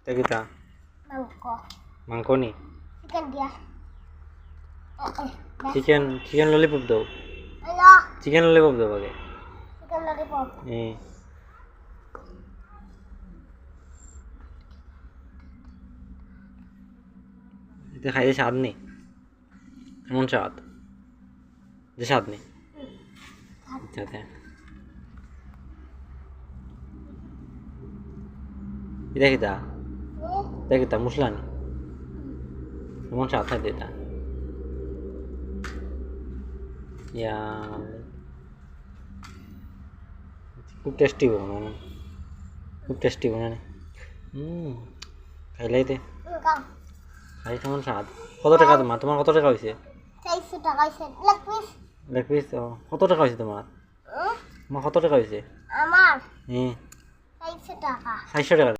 kita mangko mangko nih chicken dia chicken lollipop daw halo chicken lollipop daw aগে chicken lollipop এটা খাইতে স্বাদ নেই কেমন স্বাদ যে স্বাদ নেই আচ্ছা এটা kita muslan কেমন স্বাদ খাইতে এটা ya খুব টেস্টি বানানো খুব টেস্টি বানানো খাইলাইতে খাই কেমন স্বাদ কত টাকা তোমার কত টাকা হয়েছে 400 টাকা হইছে লেগ পিস কত টাকা হয়েছে তোমার কত টাকা হয়েছে আমার হ্যাঁ 400 টাকা 400 টাকা